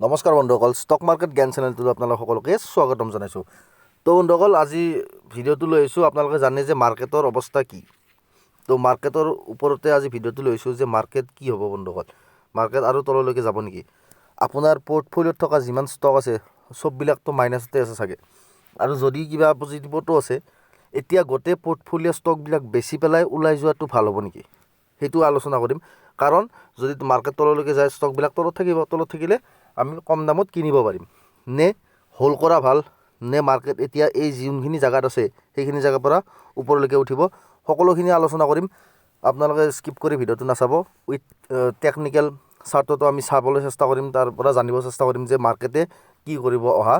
নমস্কাৰ বন্ধুসকল, stock market জ্ঞান চেনেলটোত আপোনালোক সকলোকে স্বাগতম জনাইছোঁ। তো বন্ধুসকল, আজি ভিডিঅ'টো লৈ আহিছোঁ। আপোনালোকে জানে যে মাৰ্কেটৰ অৱস্থা কি। তো মাৰ্কেটৰ ওপৰতে আজি ভিডিঅ'টো লৈ আহিছোঁ যে মাৰ্কেট কি হ'ব বন্ধুসকল, মাৰ্কেট আৰু তললৈকে যাব নেকি। আপোনাৰ পৰ্টফলিঅ'ত থকা যিমান ষ্টক আছে চববিলাকতো মাইনাছতে আছে চাগে, আৰু যদি কিবা পজিটিভতো আছে, এতিয়া গোটেই পৰ্টফলিঅ' ষ্টকবিলাক বেছি পেলাই ওলাই যোৱাটো ভাল হ'ব নেকি, সেইটো আলোচনা কৰিম। কাৰণ যদি মাৰ্কেট তললৈকে যায়, ষ্টকবিলাক তলত থাকিব, তলত থাকিলে আমি কম দামত কিনিব পাৰিম। নে হোল্ড কৰা ভাল, নে মাৰ্কেট এতিয়া এই যোনখিনি জেগাত আছে সেইখিনি জেগাৰ পৰা ওপৰলৈকে উঠিব, সকলোখিনি আলোচনা কৰিম। আপোনালোকে স্কিপ কৰি ভিডিঅ'টো নাচাব। উইথ টেকনিকেল চাৰ্টতো আমি চাবলৈ চেষ্টা কৰিম, তাৰ পৰা জানিব চেষ্টা কৰিম যে মাৰ্কেটে কি কৰিব অহা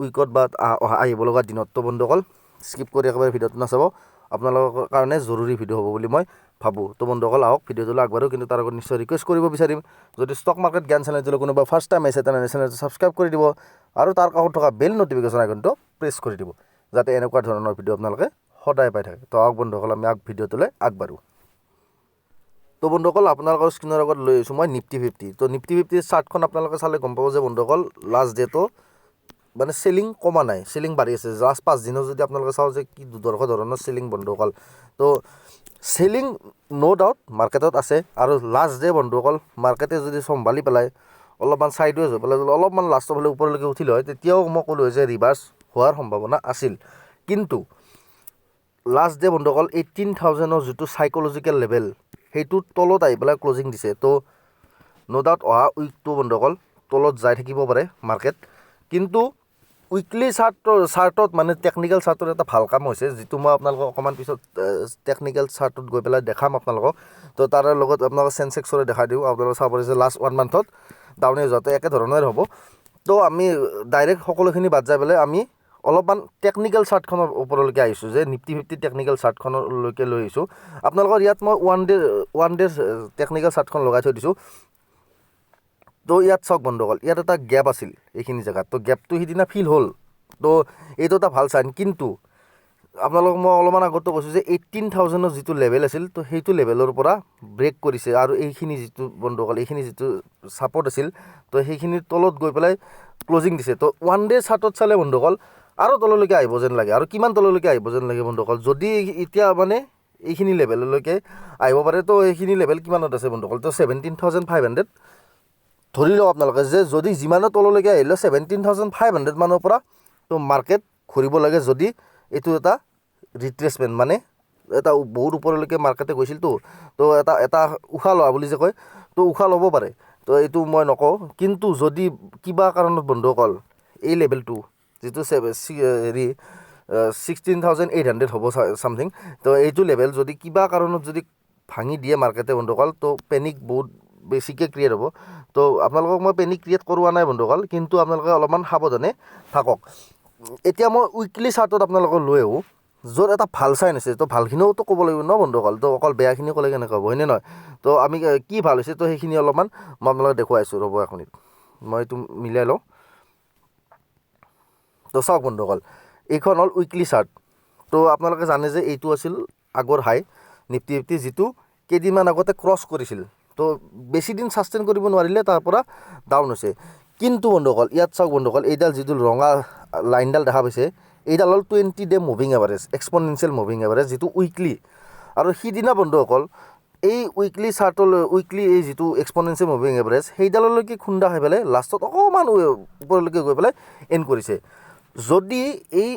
উইকত বা অহা আহিব লগা দিনত। তো বন্ধুসকল, স্কিপ কৰি একেবাৰে ভিডিঅ'টো নাচাব, আপোনালোকৰ কাৰণে জৰুৰী ভিডিঅ' হ'ব বুলি মই ভাবোঁ। তো বন্ধুসকল, আহক ভিডিঅ'টোলৈ আগবাঢ়ো। কিন্তু তাৰ আগত নিশ্চয় ৰিকুৱেষ্ট কৰিব বিচাৰিম, যদি ষ্টক মাৰ্কেট জ্ঞান চেনেলটোলৈ কোনোবা ফাৰ্ষ্ট টাইম আহিছে তেনেহ'লে চেনেলটো ছাবস্ক্ৰাইব কৰি দিব, আৰু তাৰ কাষত থকা বেল নটিফিকেশ্যন আইকনটো প্ৰেছ কৰি দিব, যাতে এনেকুৱা ধৰণৰ ভিডিঅ' আপোনালোকে সদায় পাই থাকে। তো আহক বন্ধুসকল, আমি ভিডিঅ'টোলৈ আগবাঢ়োঁ। তো বন্ধুসকল, আপোনালোকৰ স্ক্ৰীণৰ আগত লৈ আহিছোঁ মই নিফটি 50। তো নিফটি 50 চাৰ্টখন আপোনালোকে চালে গম পাব যে বন্ধুসকল, লাষ্ট ডেটো মানে চেলিং কমা নাই, চেলিং বাঢ়ি আছে। লাষ্ট 5 দিনত যদি আপোনালোকে চাওঁ যে কি দুৰ্ধৰ্ষ ধৰণৰ চেলিং বন্ধুসকল। তো চেলিং ন' ডাউট মাৰ্কেটত আছে, আৰু লাষ্ট ডে বন্ধুসকল মাৰ্কেটে যদি চম্ভালি পেলাই অলপমান ছাইডৱেজ হৈ পেলাই অলপমান লাষ্টৰ ফালে ওপৰলৈকে উঠিল হয়, তেতিয়াও মই ক'লোঁ যে ৰিভাৰ্চ হোৱাৰ সম্ভাৱনা আছিল। কিন্তু লাষ্ট ডে বন্ধুসকল 18,000ৰ যিটো চাইক'লজিকেল লেভেল, সেইটোৰ তলত আহি পেলাই ক্লজিং দিছে। তো ন' ডাউট অহা উইকটো বন্ধুসকল তলত যাই থাকিব পাৰে মাৰ্কেট। কিন্তু উইকলি চাৰ্টত মানে টেকনিকেল চাৰ্টত এটা ভাল কাম হৈছে, যিটো মই আপোনালোকক অকণমান পিছত টেকনিকেল চাৰ্টত গৈ পেলাই দেখাম আপোনালোকক। তো তাৰে লগত আপোনালোকক চেনচেক্সৰে দেখাই দিওঁ। আপোনালোকে চাব পাৰে যে লাষ্ট 1 মান্থত ডাউনে যোৱাটো একেধৰণৰে হ'ব। তো আমি ডাইৰেক্ট সকলোখিনি বাদ যাই পেলাই আমি অলপমান টেকনিকেল চাৰ্টখনৰ ওপৰলৈকে আহিছোঁ, যে নিফটি 50 টেকনিকেল চাৰ্টখনলৈকে লৈ আহিছোঁ। আপোনালোকৰ ইয়াত মই ওৱান ডে টেকনিকেল চাৰ্টখন লগাই থৈ দিছোঁ। তো ইয়াত চাওক বন্ধুসকল, ইয়াত এটা গেপ আছিল এইখিনি জেগাত। তো গেপটো সিদিনা ফিল হ'ল, তো এইটো এটা ভাল চাইন। কিন্তু আপোনালোকক মই অলপমান আগতো কৈছোঁ যে 18,000ৰ যিটো লেভেল আছিল, তো সেইটো লেভেলৰ পৰা ব্ৰেক কৰিছে, আৰু এইখিনি যিটো বন্ধুসকল এইখিনি যিটো ছাপৰ্ট আছিল, তো সেইখিনিৰ তলত গৈ পেলাই ক্লজিং দিছে। তো ওৱান ডে চাৰ্টত চালে বন্ধুসকল আৰু তললৈকে আহিব যেন লাগে। আৰু কিমান তললৈকে আহিব যেন লাগে বন্ধুসকল, যদি এতিয়া মানে এইখিনি লেভেললৈকে আহিব পাৰে। তো এইখিনি লেভেল কিমানত আছে বন্ধুসকল, তো 17,500 ধৰি লওক আপোনালোকে, যে যদি যিমানৰ তললৈকে আহিলে 17,500 মানৰ পৰা তো মাৰ্কেট ঘূৰিব লাগে, যদি এইটো এটা ৰিট্ৰেচমেণ্ট, মানে এটা বহুত ওপৰলৈকে মাৰ্কেটে গৈছিলতো, তো এটা উশাহ লোৱা বুলি যে কয়, তো উশাহ ল'ব পাৰে। তো এইটো মই নকওঁ, কিন্তু যদি কিবা কাৰণত বন্ধুসকল এই লেভেলটো যিটো 16,800 হ'ব ছামথিং, তো এইটো লেভেল যদি কিবা কাৰণত যদি ভাঙি দিয়ে মাৰ্কেটে বন্ধুসকল, তো পেনিক বহুত বেছিকৈ ক্ৰিয়েট হ'ব। তো আপোনালোকক মই পেনিক ক্ৰিয়েট কৰোৱা নাই বন্ধুসকল, কিন্তু আপোনালোকে অলপমান সাৱধানে থাকক। এতিয়া মই উইকলি চাৰ্টত আপোনালোকক লৈ আহোঁ, য'ত এটা ভাল চাইন আছে। তো ভালখিনিওতো ক'ব লাগিব ন বন্ধুসকল, তো অকল বেয়াখিনি ক'লে কেনেকৈ হ'ব, হয়নে নহয়। তো আমি কি ভাল হৈছে, তো সেইখিনি অলপমান মই আপোনালোকক দেখুৱাইছোঁ। ৰ'ব এখনিত মই এইটো মিলাই লওঁ। তো চাওক বন্ধুসকল, এইখন হ'ল উইকলি চাৰ্ট। তো আপোনালোকে জানে যে এইটো আছিল আগৰ হাই নিফটি 50, যিটো কেইদিনমান আগতে ক্ৰছ কৰিছিল। তো বেছি দিন ছাষ্টেইন কৰিব নোৱাৰিলে, তাৰ পৰা ডাউন হৈছে। কিন্তু বন্ধুসকল ইয়াত চাওক বন্ধুসকল, এইডাল যিটো ৰঙা লাইনডাল দেখা পাইছে, এইডাল হ'ল 20 day moving average, exponential moving average, যিটো উইকলি। আৰু সিদিনা বন্ধুসকল এই উইকলি চাৰ্টলৈ, উইকলি এই যিটো এক্সপনেনচিয়েল মুভিং এভাৰেজ, সেইডাললৈকে খুন্দা হৈ পেলাই লাষ্টত অকণমান ওপৰলৈকে গৈ পেলাই এণ্ড কৰিছে। যদি এই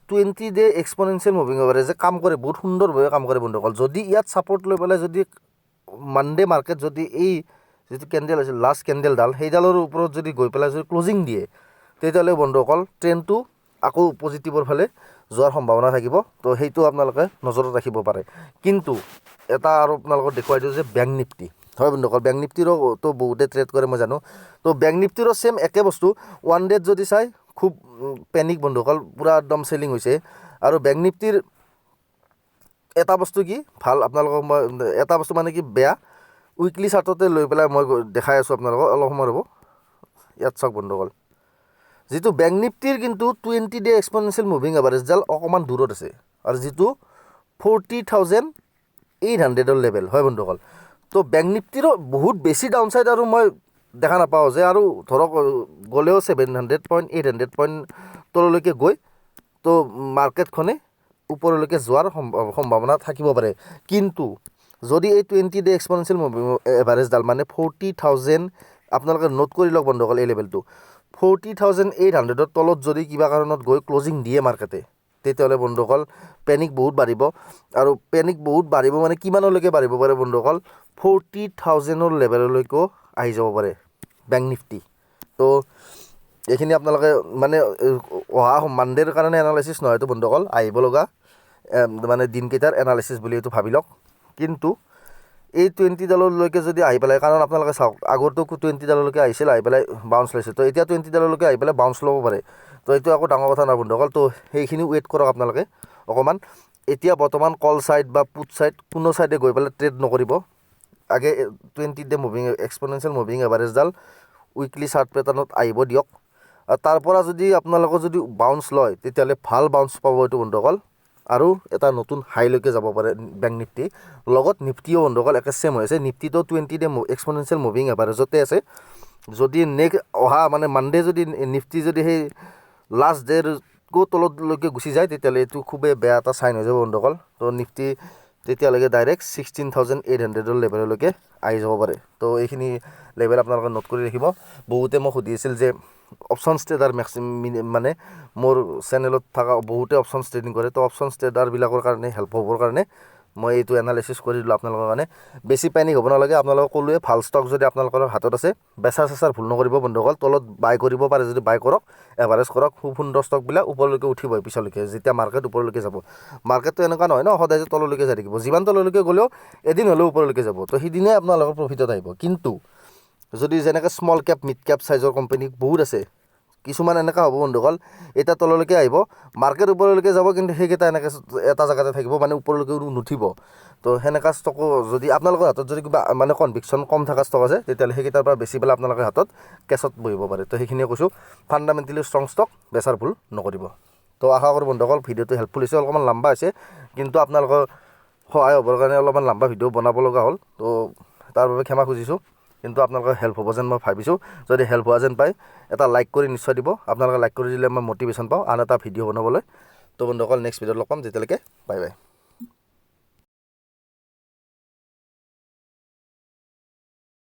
20 ডে এক্সপনেনচিয়েল মুভিং এভাৰেজে কাম কৰে, বহুত সুন্দৰভাৱে কাম কৰে বন্ধুসকল, যদি ইয়াত ছাপৰ্ট লৈ পেলাই যদি মানডে মাৰ্কেট যদি এই যিটো কেণ্ডেল আছিল লাষ্ট কেণ্ডেলডাল, সেইডালৰ ওপৰত যদি গৈ পেলাই যদি ক্লজিং দিয়ে, তেতিয়াহ'লে বন্ধুসকল ট্ৰেণ্ডটো আকৌ পজিটিভৰ ফালে যোৱাৰ সম্ভাৱনা থাকিব। তো সেইটো আপোনালোকে নজৰত ৰাখিব পাৰে। কিন্তু এটা আৰু আপোনালোকক দেখুৱাই দিওঁ যে বেংক নিফটি, হয় বন্ধুসকল, বেংক নিফটিৰো তো বহুতে ট্ৰেড কৰে মই জানো। তো বেংক নিফটিৰো ছেম একে বস্তু। ওৱান ডেত যদি চাই খুব পেনিক বন্ধুসকল, পূৰা একদম চেলিং হৈছে। আৰু বেংক নিফটিৰ এটা বস্তু কি ভাল, আপোনালোকক মই এটা বস্তু মানে কি বেয়া, উইকলি চাৰ্টতে লৈ পেলাই মই দেখাই আছোঁ আপোনালোকক, অলপ সময় ৰ'ব। ইয়াত চাওক বন্ধুসকল, যিটো বেংক নিফটিৰ কিন্তু 20 ডে এক্সপনেনচিয়েল মুভিং এভাৰেজডাল অকণমান দূৰত আছে, আৰু যিটো 40,800ৰ লেভেল, হয় বন্ধুসকল। তো বেংক নিফটিৰো বহুত বেছি ডাউন ছাইড আৰু মই দেখা নাপাওঁ যে আৰু ধৰক গ'লেও 700 পইণ্ট 800 পইণ্ট তললৈকে গৈ তো মাৰ্কেটখনে ওপৰলৈকে যোৱাৰ সম্ভাৱনা থাকিব পাৰে। কিন্তু যদি এই 20 ডে এক্সপনেনচিয়েল মুভিং এভাৰেজডাল মানে 40,000 আপোনালোকে নোট কৰি লওক বন্ধুসকল, এই লেভেলটো 40,800ৰ তলত যদি কিবা কাৰণত গৈ ক্লজিং দিয়ে মাৰ্কেটে, তেতিয়াহ'লে বন্ধুসকল পেনিক বহুত বাঢ়িব। আৰু পেনিক বহুত বাঢ়িব মানে কিমানলৈকে বাঢ়িব পাৰে বন্ধুসকল, 40,000ৰ লেভেললৈকেও আহি যাব পাৰে বেংক নিফটি। তো এইখিনি আপোনালোকে মানে অহা মানডেৰ কাৰণে এনালাইচিছ নহয় এইটো বন্ধুসকল, আহিব লগা মানে দিনকেইটাৰ এনালাইচিছ বুলি এইটো ভাবি লওক। কিন্তু এই 20ডাললৈকে যদি আহি পেলাই, কাৰণ আপোনালোকে চাওক আগৰটো 20ডাললৈকে আহিছিল, আহি পেলাই বাউন্স লৈছে, তো এতিয়া 20ডাললৈকে আহি পেলাই বাউন্স ল'ব পাৰে। তো এইটো আকৌ ডাঙৰ কথা নহয় বন্ধুসকল। তো সেইখিনি ৱেইট কৰক আপোনালোকে অকণমান। এতিয়া বৰ্তমান কল ছাইড বা পুট ছাইড কোনো ছাইডে গৈ পেলাই ট্ৰেড নকৰিব। আগে 20 ডে মুভিং এক্সপনেনচিয়েল মুভিং এভাৰেজডাল উইকলি চাৰ্ট পেটাৰ্ণত আহিব দিয়ক। আৰু তাৰ পৰা যদি আপোনালোকৰ যদি বাউন্স লয়, তেতিয়াহ'লে ভাল বাউন্স পাব এইটো বন্ধুসকল, আৰু এটা নতুন হাইলৈকে যাব পাৰে বেংক নিফটি। লগত নিফটিও বন্ধুসকল একে ছেম হৈ আছে, নিফটিটো 20 ডে এক্সপনেনচিয়েল মুভিং এভাৰেজতে আছে। যদি নেক্সট অহা মানে মানডে যদি নিফটি যদি সেই লাষ্ট ডে'ৰকো তললৈকে গুচি যায়, তেতিয়াহ'লে এইটো খুবেই বেয়া এটা চাইন হৈ যাব বন্ধুসকল। তো নিফটি তেতিয়ালৈকে ডাইৰেক্ট 16,800ৰ লেভেললৈকে আহি যাব পাৰে। তো এইখিনি লেভেল আপোনালোকে নোট কৰি ৰাখিব। বহুতে মোক সুধি আছিল যে অপশ্যনছ ট্ৰেডাৰ মানে মোৰ চেনেলত থকা বহুতে অপশ্যনছ ট্ৰেডিং কৰে, তো অপশ্যনছ ট্ৰেডাৰবিলাকৰ কাৰণে হেল্প হ'বৰ কাৰণে মই এইটো এনালাইচিছ কৰি দিলোঁ আপোনালোকৰ কাৰণে। বেছি পেনিক হ'ব নালাগে, আপোনালোকক ক'লোৱে ভাল ষ্টক যদি আপোনালোকৰ হাতত আছে, বেচাৰ চেচাৰ ভুল নকৰিব বন্ধুসকল। তলত বাই কৰিব পাৰে যদি বাই কৰক, এভাৰেজ কৰক। খুব সুন্দৰ ষ্টকবিলাক ওপৰলৈকে উঠিবই পিছলৈকে, যেতিয়া মাৰ্কেট ওপৰলৈকে যাব। মাৰ্কেটটো এনেকুৱা নহয় ন সদায় যে তললৈকে যাই থাকিব, যিমান তললৈকে গ'লেও এদিন হ'লেও ওপৰলৈকে যাব। তো সিদিনাই আপোনালোকৰ প্ৰফিটত আহিব। কিন্তু যদি যেনেকৈ স্মল কেপ মিড কেপ চাইজৰ কোম্পানী বহুত আছে, কিছুমান এনেকুৱা হ'ব বন্ধুসকল, এতিয়া তললৈকে আহিব, মাৰ্কেট ওপৰলৈকে যাব, কিন্তু সেইকেইটা এনেকৈ এটা জেগাতে থাকিব, মানে ওপৰলৈকে নুঠিব। তো সেনেকুৱা ষ্টকো যদি আপোনালোকৰ হাতত যদি কিবা মানে কনভিকশ্যন কম থকা ষ্টক আছে, তেতিয়াহ'লে সেইকেইটাৰ পৰা বেছি পেলাই আপোনালোকে হাতত কেছত বহিব পাৰে। তো সেইখিনিয়ে কৈছোঁ, ফাণ্ডামেণ্টেলি ষ্ট্ৰং ষ্টক বেচাৰ ভুল নকৰিব। তো আশা কৰোঁ বন্ধুসকল ভিডিঅ'টো হেল্পফুল হৈছে। অলপমান লম্বা হৈছে, কিন্তু আপোনালোকৰ সহায় হ'বৰ কাৰণে অলপমান লম্বা ভিডিঅ' বনাব লগা হ'ল, তো তাৰ বাবে ক্ষমা খুজিছোঁ। কিন্তু আপোনালোকৰ হেল্প হ'ব যেন মই ভাবিছোঁ। যদি হেল্প হোৱা যেন পায়, এটা লাইক কৰি নিশ্চয় দিব। আপোনালোকে লাইক কৰি দিলে মই মটিভেশ্যন পাওঁ আন এটা ভিডিঅ' বনাবলৈ। তো বন্ধুসকল নেক্সট ভিডিঅ'ত লগ পাম, তেতিয়ালৈকে বাই বাই।